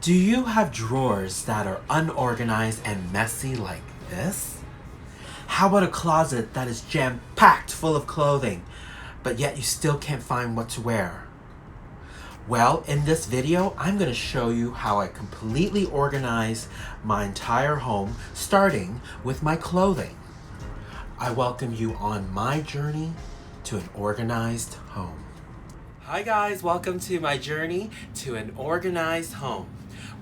Do you have drawers that are unorganized and messy like this? How about a closet that is jam-packed full of clothing, but yet you still can't find what to wear? Well, in this video, I'm going to show you how I completely organize my entire home, starting with my clothing. I welcome you on my journey to an organized home. Hi guys, welcome to my journey to an organized home.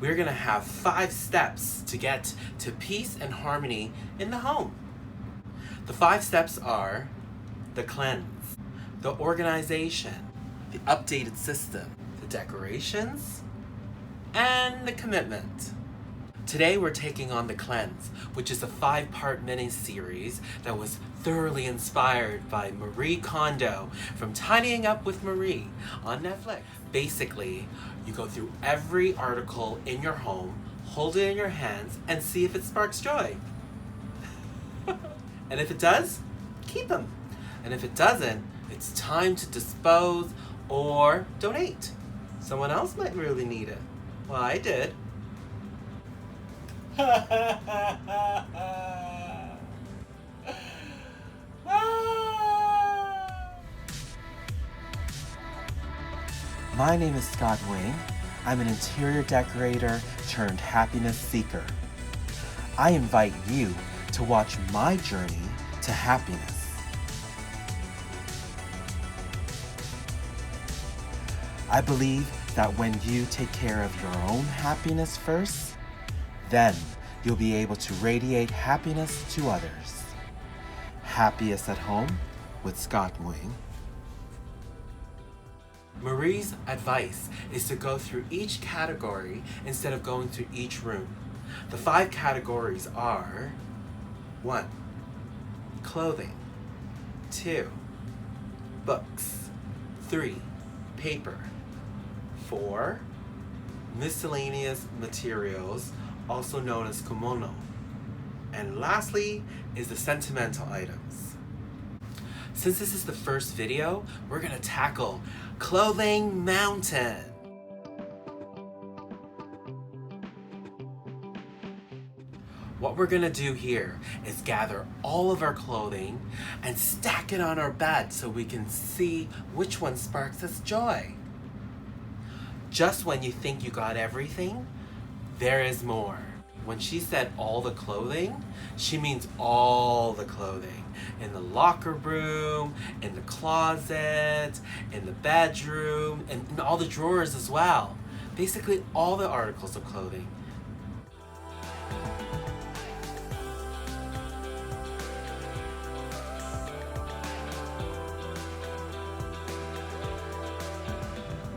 We're going to have 5 steps to get to peace and harmony in the home. The 5 steps are the cleanse, the organization, the updated system, the decorations, and the commitment. Today we're taking on the cleanse, which is a 5-part mini-series that was thoroughly inspired by Marie Kondo from Tidying Up with Marie on Netflix. Basically, you go through every article in your home, hold it in your hands, and see if it sparks joy. And if it does, keep them. And if it doesn't, it's time to dispose or donate. Someone else might really need it. Well, I did. My name is Scoxxnguyen. I'm an interior decorator turned happiness seeker. I invite you to watch my journey to happiness. I believe that when you take care of your own happiness first, then you'll be able to radiate happiness to others. Happiest at Home with Scoxxnguyen. Marie's advice is to go through each category instead of going through each room. The 5 categories are 1. Clothing. 2. Books. 3. Paper. 4. Miscellaneous materials, also known as kimono. And lastly is the sentimental items. Since this is the first video, we're going to tackle Clothing Mountain. What we're going to do here is gather all of our clothing and stack it on our bed so we can see which one sparks us joy. Just when you think you got everything, there is more. When she said all the clothing, she means all the clothing. In the locker room, in the closet, in the bedroom, and in all the drawers as well. Basically all the articles of clothing.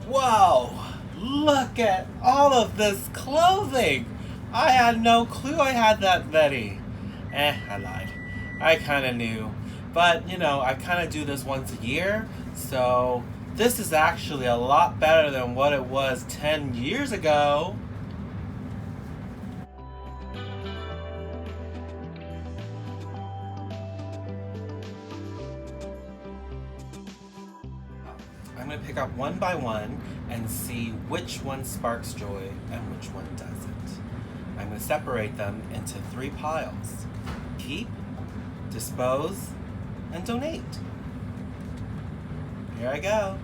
Whoa! Look at all of this clothing! I had no clue I had that many. I lied. I kind of knew. But, you know, I kind of do this once a year, so this is actually a lot better than what it was 10 years ago. I'm going to pick up one by one and see which one sparks joy and which one doesn't. I'm going to separate them into 3 piles. Keep, dispose, and donate. Here I go.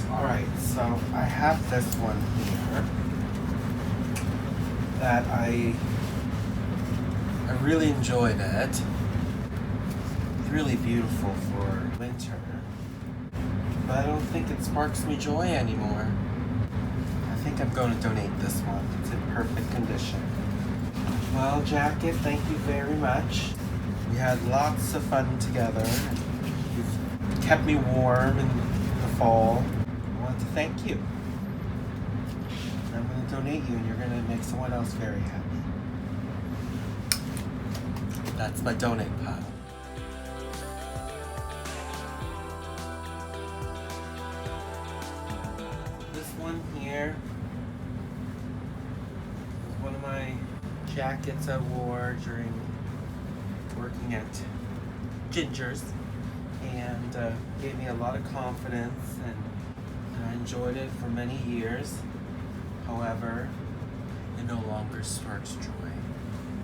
Alright, so I have this one here that I really enjoyed it. It's really beautiful for winter. But I don't think it sparks me joy anymore. I think I'm going to donate this one. It's in perfect condition. Well, jacket, thank you very much. We had lots of fun together. You've kept me warm in the fall. I want to thank you. I'm going to donate you and you're going to make someone else very happy. That's my donate pile. One here is one of my jackets I wore during working at Ginger's, and gave me a lot of confidence, and I enjoyed it for many years. However, it no longer sparks joy.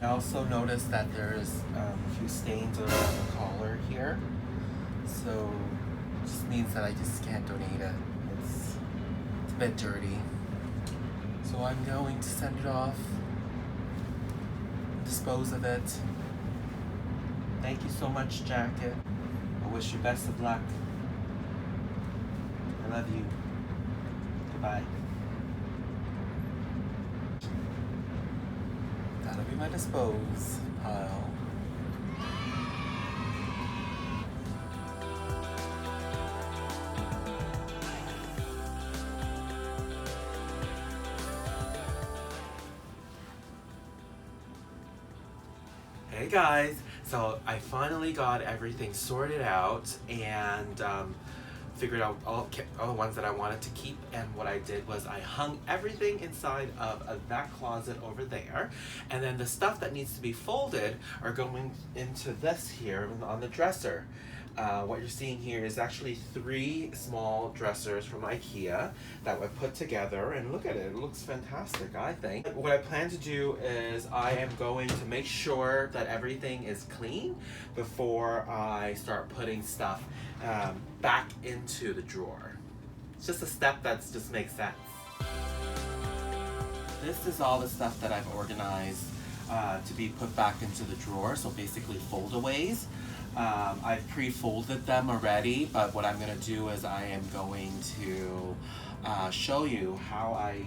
I also noticed that there's a few stains around the collar here, so it just means that I just can't donate it. It's a bit dirty. So I'm going to send it off, dispose of it. Thank you so much, jacket. I wish you best of luck. I love you. Goodbye. That'll be my dispose pile. Hey guys, so I finally got everything sorted out and figured out all the ones that I wanted to keep, and what I did was I hung everything inside of that closet over there, and then the stuff that needs to be folded are going into this here on the dresser. What you're seeing here is actually 3 small dressers from IKEA that were put together, and look at it, it looks fantastic, I think. What I plan to do is I am going to make sure that everything is clean before I start putting stuff back into the drawer. It's just a step that just makes sense. This is all the stuff that I've organized to be put back into the drawer, so basically foldaways. I've pre-folded them already, but what I'm going to do is I am going to show you how I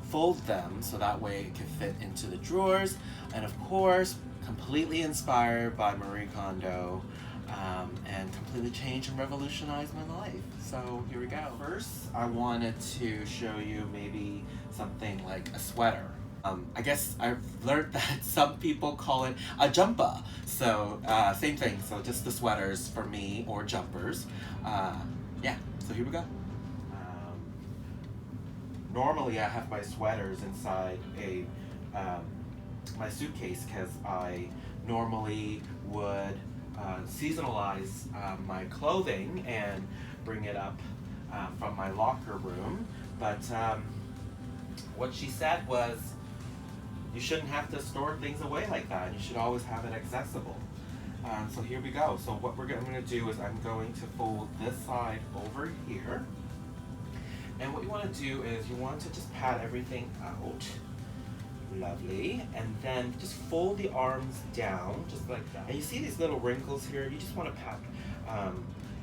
fold them so that way it can fit into the drawers, and of course completely inspired by Marie Kondo, and completely changed and revolutionized my life. So here we go. First, I wanted to show you maybe something like a sweater. I guess I've learned that some people call it a jumper. So same thing, so just the sweaters for me, or jumpers. Yeah, so here we go. Normally I have my sweaters inside my suitcase because I normally would seasonalize my clothing and bring it up from my locker room. But what she said was, you shouldn't have to store things away like that. You should always have it accessible. So here we go. So what I'm going to do is I'm going to fold this side over here. And what you want to do is you want to just pat everything out. Lovely. And then just fold the arms down, just like that. And you see these little wrinkles here? You just want to pat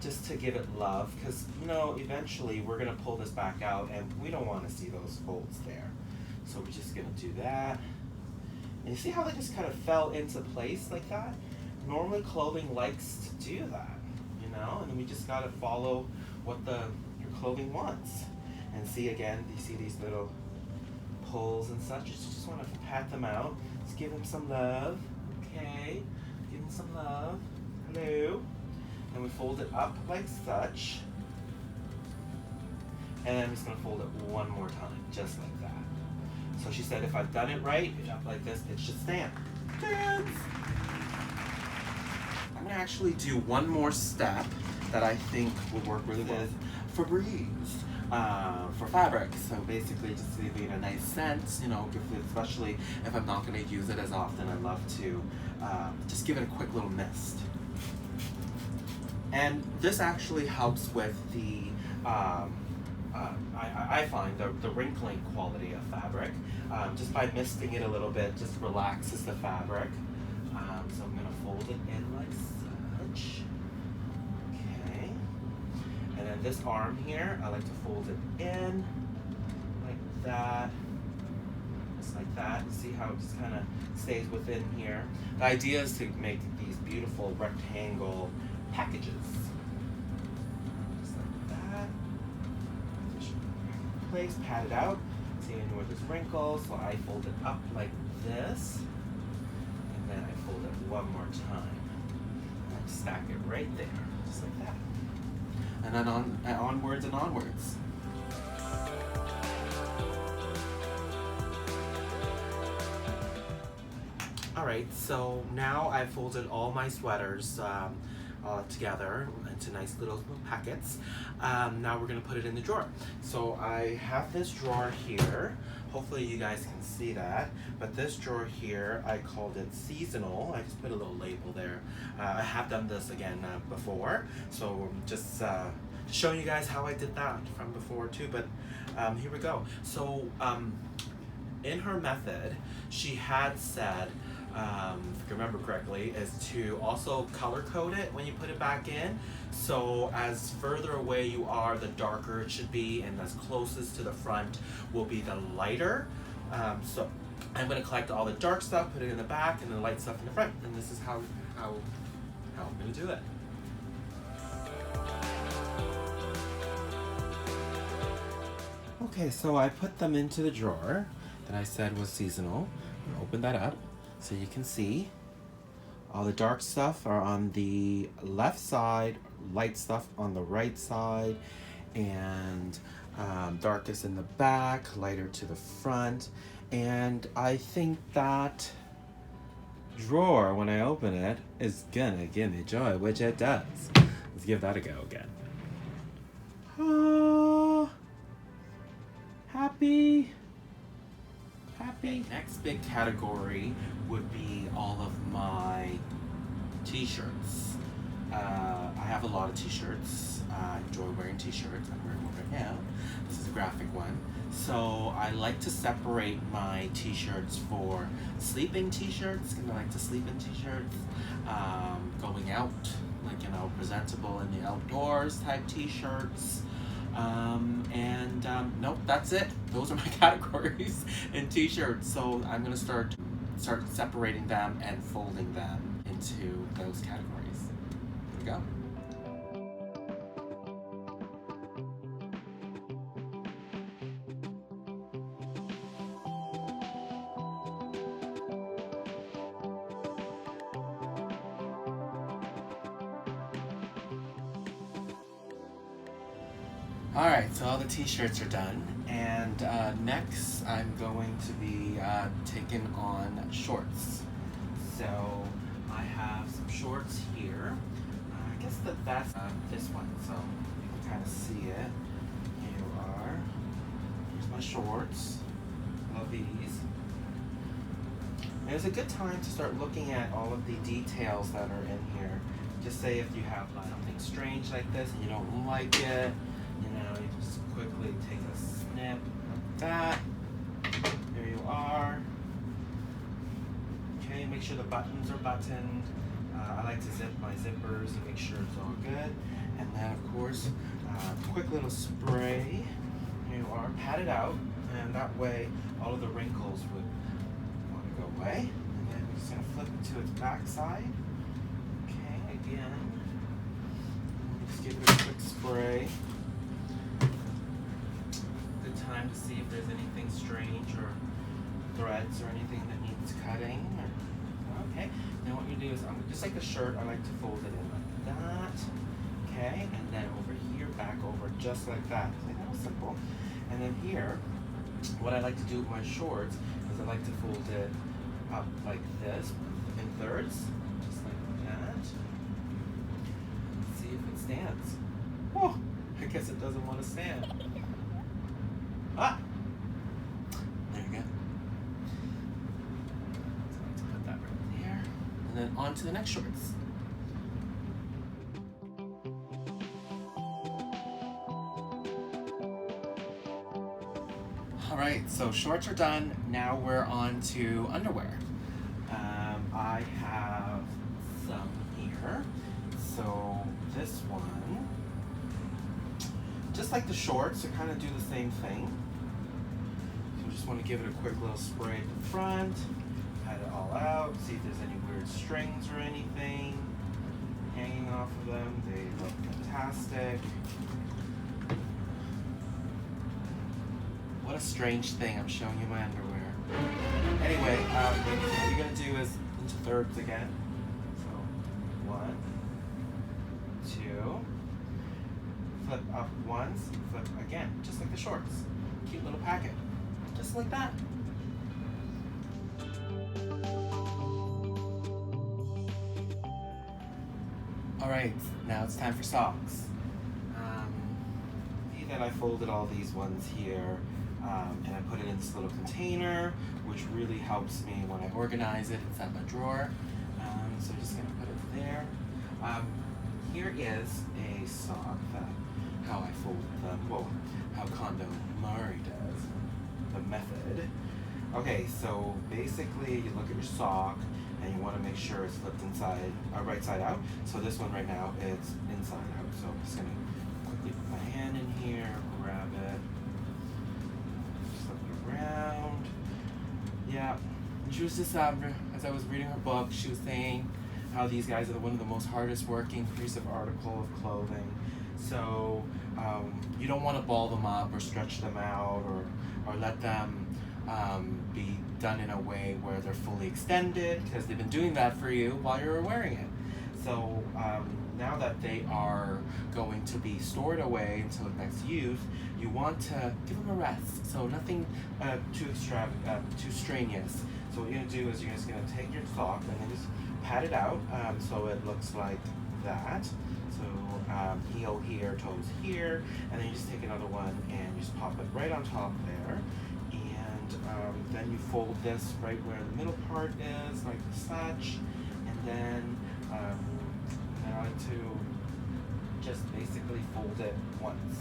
just to give it love, because you know eventually we're going to pull this back out and we don't want to see those folds there. So we're just going to do that. And you see how they just kind of fell into place like that? Normally clothing likes to do that, you know? And then we just got to follow what your clothing wants. And see again, you see these little pulls and such? You just want to pat them out. Just give them some love. Okay, give them some love. Hello. And we fold it up like such. And I'm just going to fold it one more time, just like that. So she said if I've done it right, up like this, it should stand. Dance! I'm going to actually do one more step that I think will work really well. Febreze for fabric. So basically just leaving a nice scent, you know, especially if I'm not going to use it as often. I love to just give it a quick little mist. And this actually helps with the I find the wrinkling quality of fabric. Just by misting it a little bit, just relaxes the fabric. So I'm going to fold it in like such. Okay. And then this arm here, I like to fold it in like that. Just like that. See how it just kind of stays within here. The idea is to make these beautiful rectangle packages. Just like that. Place, pat it out. See where there's wrinkles, so I fold it up like this, and then I fold it one more time. And stack it right there, just like that. And then onwards and onwards. Alright, so now I've folded all my sweaters together, and into nice little packets. Now we're gonna put it in the drawer. So I have this drawer here. Hopefully you guys can see that. But this drawer here, I called it seasonal. I just put a little label there. I have done this again before. So just showing you guys how I did that from before too. But here we go. So in her method, she had said, if I remember correctly, is to also color code it when you put it back in. So as further away you are, the darker it should be, and as closest to the front will be the lighter. So I'm going to collect all the dark stuff, put it in the back, and the light stuff in the front. And this is how I'm going to do it. Okay, so I put them into the drawer that I said was seasonal. Open that up so you can see all the dark stuff are on the left side, light stuff on the right side, and darkest in the back, lighter to the front. And I think that drawer, when I open it, is gonna give me joy, which it does. Let's give that a go again. Oh, happy. Next big category would be all of my t-shirts. I have a lot of t-shirts. I enjoy wearing t-shirts. I'm wearing one right now. This is a graphic one. So I like to separate my t-shirts for sleeping t-shirts, because I like to sleep in t-shirts, going out, like, you know, presentable in the outdoors type t-shirts. Nope, that's it. Those are my categories in t-shirts. So I'm gonna start separating them and folding them into those categories. Here we go. Alright, so all the t-shirts are done, and next I'm going to be taking on shorts. So I have some shorts here. I guess that's this one, so you can kind of see it. Here you are. Here's my shorts. Love these. And it's a good time to start looking at all of the details that are in here. Just say if you have something strange like this and you don't like it, you know, you just quickly take a snip like that. There you are. Okay, make sure the buttons are buttoned. I like to zip my zippers and make sure it's all good. And then, of course, quick little spray. Here you are, pat it out, and that way all of the wrinkles would want to go away. And then we're just going to flip it to its back side. Okay, again. Just give it a quick spray. Time to see if there's anything strange or threads or anything that needs cutting. Okay, now what you do is, just like the shirt, I like to fold it in like that. Okay, and then over here, back over just like that. That was simple. And then here, what I like to do with my shorts is I like to fold it up like this in thirds, just like that. Let's see if it stands. Oh, I guess it doesn't want to stand. Ah! There you go. So let's put that right there. And then on to the next shorts. Alright, so shorts are done. Now we're on to underwear. I have some here. So this one, just like the shorts, to kind of do the same thing. Just want to give it a quick little spray at the front, pat it all out, see if there's any weird strings or anything hanging off of them. They look fantastic. What a strange thing, I'm showing you my underwear. Anyway, what you're going to do is into thirds again. So 1, 2, flip up once, flip again, just like the shorts. Cute little packet. Just like that. Alright, now it's time for socks. See that I folded all these ones here and I put it in this little container, which really helps me when I organize it inside my drawer. So I'm just going to put it there. Here is a sock that how I fold them, well, how Konmari does, the method. Okay, so basically you look at your sock and you want to make sure it's flipped inside, right side out. So this one right now, it's inside out. So I'm just going to quickly put my hand in here, grab it, flip it around. Yeah, and she was just, as I was reading her book, she was saying how these guys are one of the most hardest working piece of article of clothing. So you don't want to ball them up or stretch them out or let them be done in a way where they're fully extended, because they've been doing that for you while you're wearing it. So now that they are going to be stored away until next use, you want to give them a rest. So nothing too strenuous. So what you're going to do is you're just going to take your sock and then just pat it out so it looks like that. So heel here, toes here, and then you just take another one and you just pop it right on top there. And then you fold this right where the middle part is, like such. And then I like to just basically fold it once.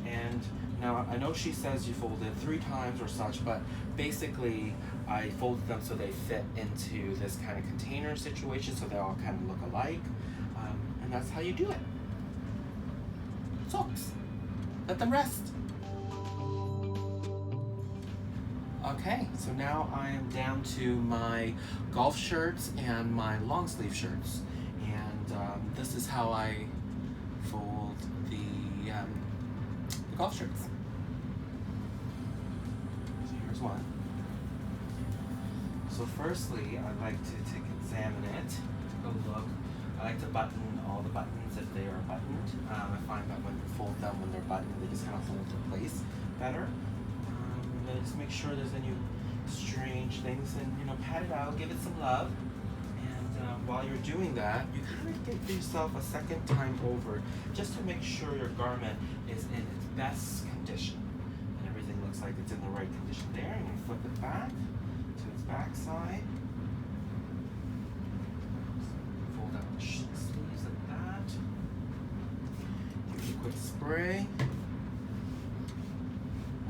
And now I know she says you fold it 3 times or such, but basically I folded them so they fit into this kind of container situation, so they all kind of look alike. And that's how you do it. Socks. Let them rest. Okay, so now I am down to my golf shirts and my long sleeve shirts. And this is how I fold the golf shirts. So here's one. So firstly, I like to examine it, take a look. I like to button all the buttons if they are buttoned. I find that when you fold them, when they're buttoned, they just kind of hold in place better. And then just make sure there's any strange things, and pat it out, give it some love. And while you're doing that, you kind of give yourself a second time over just to make sure your garment is in its best condition. And everything looks like it's in the right condition there. And you flip it back to its back side. Fold out the sleeves like that. Give it a quick spray.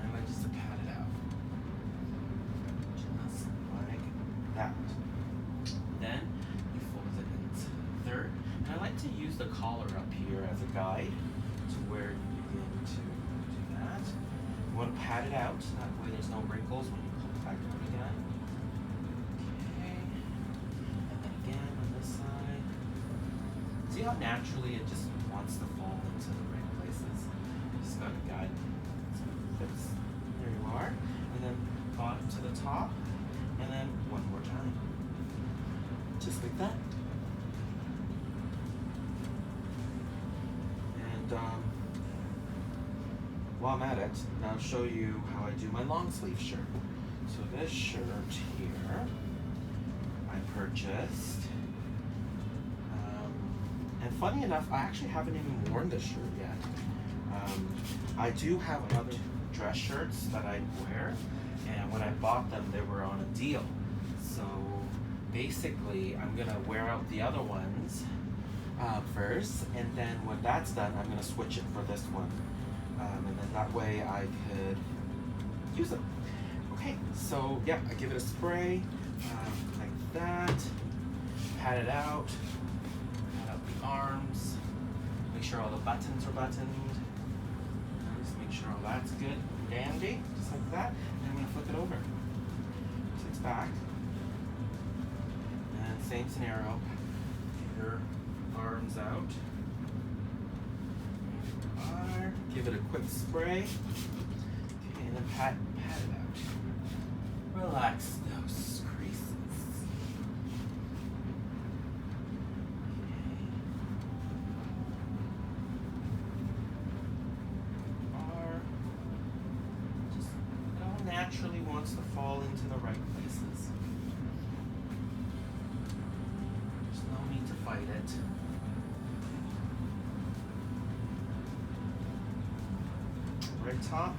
And then just to pat it out. Just like that. Then you fold it into third. And I like to use the collar up here as a guide to where you begin to do that. You want to pat it out, so that way there's no wrinkles when you pull it back down again. Okay. And then again on this side. See how naturally it just wants to fall into the right places? You just got to guide it. So it fits. There you are. And then bottom to the top. And then one more time. Just like that. And while I'm at it, now I'll show you how I do my long sleeve shirt. So this shirt here, I purchased. And funny enough, I actually haven't even worn this shirt yet. I do have other dress shirts that I wear, and when I bought them, they were on a deal. So basically, I'm gonna wear out the other ones first, and then when that's done, I'm gonna switch it for this one. And then that way I could use them. Okay, so yeah, I give it a spray, like that, pat it out the arms, make sure all the buttons are buttoned, just make sure all that's good and dandy, just like that, and I'm gonna flip it over to its back. And same scenario, get your arms out. Give it a quick spray. Okay, and then pat it out. Relax those creases. Okay. Just it all naturally wants to fall into the right places. There's no need to fight it. very top.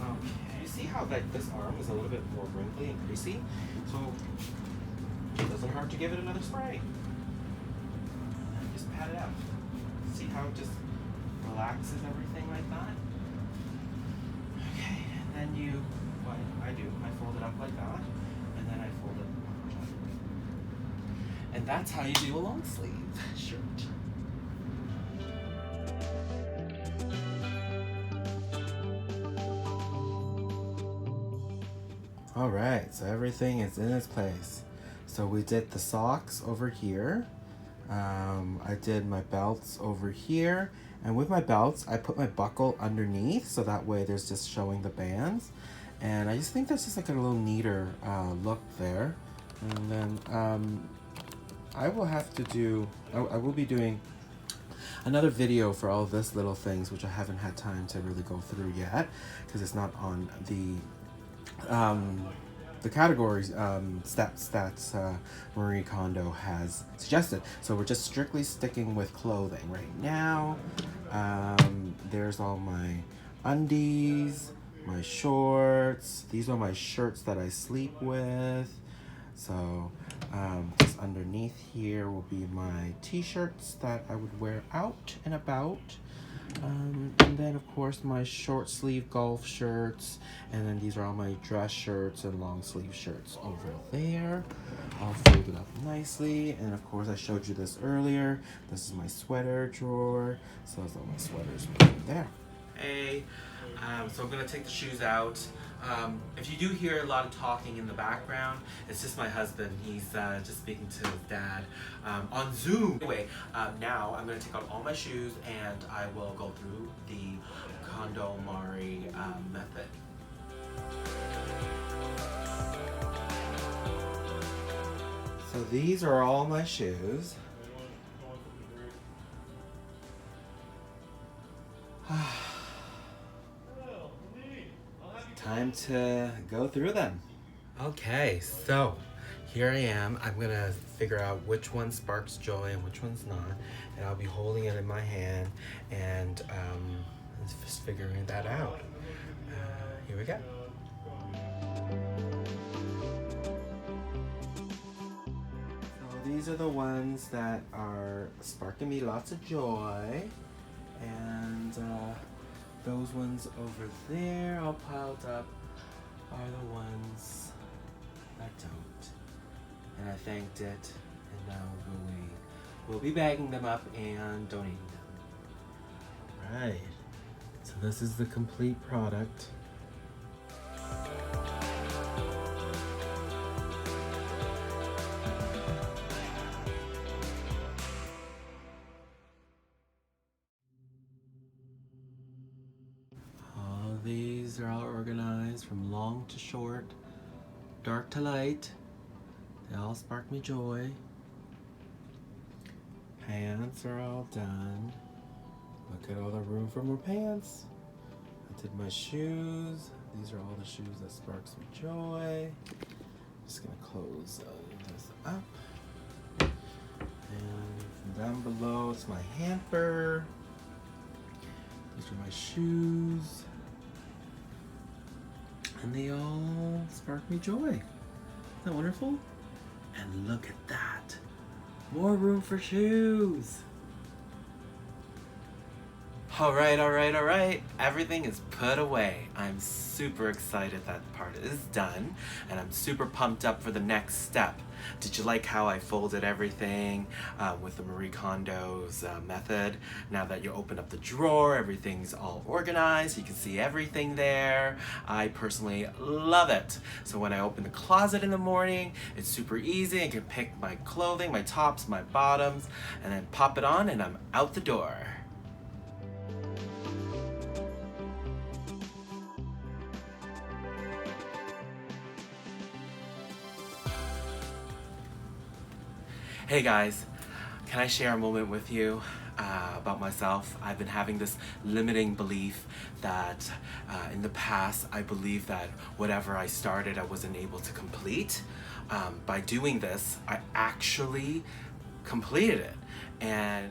Okay, you see how like this arm is a little bit more wrinkly and greasy? So it doesn't hurt to give it another spray. And just pat it out. See how it just relaxes everything like that? Okay, and then you, what I do, I fold it up like that, and then I fold it up. And that's how you do a long sleeve shirt. All right, so everything is in its place. So we did the socks over here. I did my belts over here. And with my belts, I put my buckle underneath, so that way there's just showing the bands. And I just think that's just like a little neater look there. And then I will have to do, I will be doing another video for all this little things, which I haven't had time to really go through yet, because it's not on the categories that Marie Kondo has suggested. So we're just strictly sticking with clothing right now. There's all my undies, my shorts. These are my shirts that I sleep with. So just underneath here will be my t-shirts that I would wear out and about. And then of course my short sleeve golf shirts, and then these are all my dress shirts and long sleeve shirts over there, all folded up nicely. And of course I showed you this earlier, this is my sweater drawer, so that's all my sweaters right there. Hey, so I'm gonna take the shoes out. If you do hear a lot of talking in the background, it's just my husband. He's just speaking to his dad on Zoom. Anyway, now I'm going to take out all my shoes and I will go through the Konmari method. So these are all my shoes. Time to go through them. Okay, so here I am. I'm gonna figure out which one sparks joy and which one's not, and I'll be holding it in my hand and just figuring that out. Here we go. So these are the ones that are sparking me lots of joy, and those ones over there all piled up are the ones that don't. And I thanked it, and now we'll be bagging them up and donating them. Right, so this is the complete product. These are all organized from long to short, dark to light. They all spark me joy. Pants are all done. Look at all the room for more pants. I did my shoes. These are all the shoes that sparks me joy. Just gonna close this up. And down below it's my hamper. These are my shoes. And they all spark me joy. Isn't that wonderful? And look at that. More room for shoes. All right. Everything is put away. I'm super excited that part is done, and I'm super pumped up for the next step. Did you like how I folded everything with the Marie Kondo's method? Now that you open up the drawer, everything's all organized. You can see everything there. I personally love it. So when I open the closet in the morning, it's super easy. I can pick my clothing, my tops, my bottoms, and then pop it on, and I'm out the door. Hey guys, can I share a moment with you about myself? I've been having this limiting belief that in the past I believed that whatever I started I wasn't able to complete. By doing this, I actually completed it. And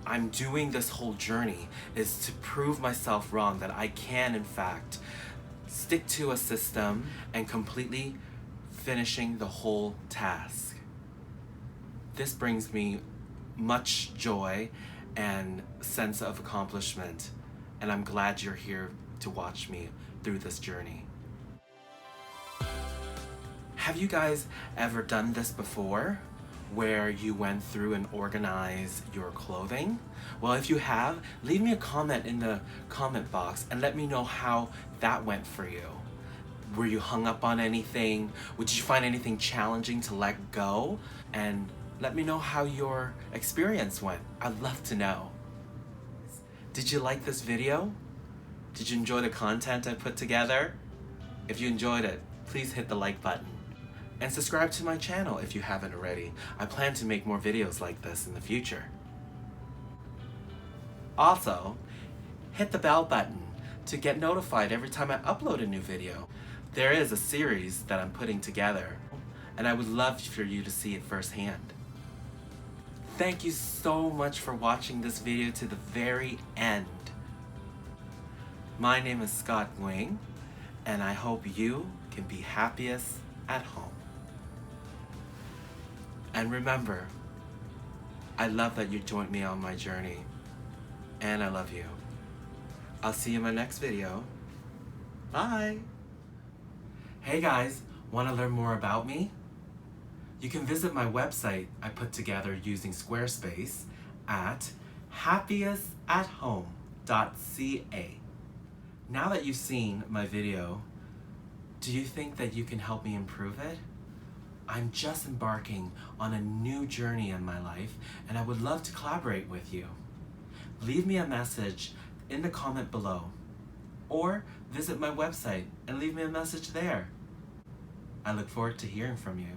I'm doing this whole journey is to prove myself wrong, that I can in fact stick to a system and completely finishing the whole task. This brings me much joy and sense of accomplishment, and I'm glad you're here to watch me through this journey. Have you guys ever done this before, where you went through and organized your clothing? Well, if you have, leave me a comment in the comment box and let me know how that went for you. Were you hung up on anything? Would you find anything challenging to let go? And let me know how your experience went. I'd love to know. Did you like this video? Did you enjoy the content I put together? If you enjoyed it, please hit the like button. And subscribe to my channel if you haven't already. I plan to make more videos like this in the future. Also, hit the bell button to get notified every time I upload a new video. There is a series that I'm putting together, and I would love for you to see it firsthand. Thank you so much for watching this video to the very end. My name is Scoxxnguyen, and I hope you can be happiest at home. And remember, I love that you joined me on my journey, and I love you. I'll see you in my next video. Bye! Hey guys, want to learn more about me? You can visit my website I put together using Squarespace at Happiestathome.ca. Now that you've seen my video, do you think that you can help me improve it? I'm just embarking on a new journey in my life, and I would love to collaborate with you. Leave me a message in the comment below, or visit my website and leave me a message there. I look forward to hearing from you.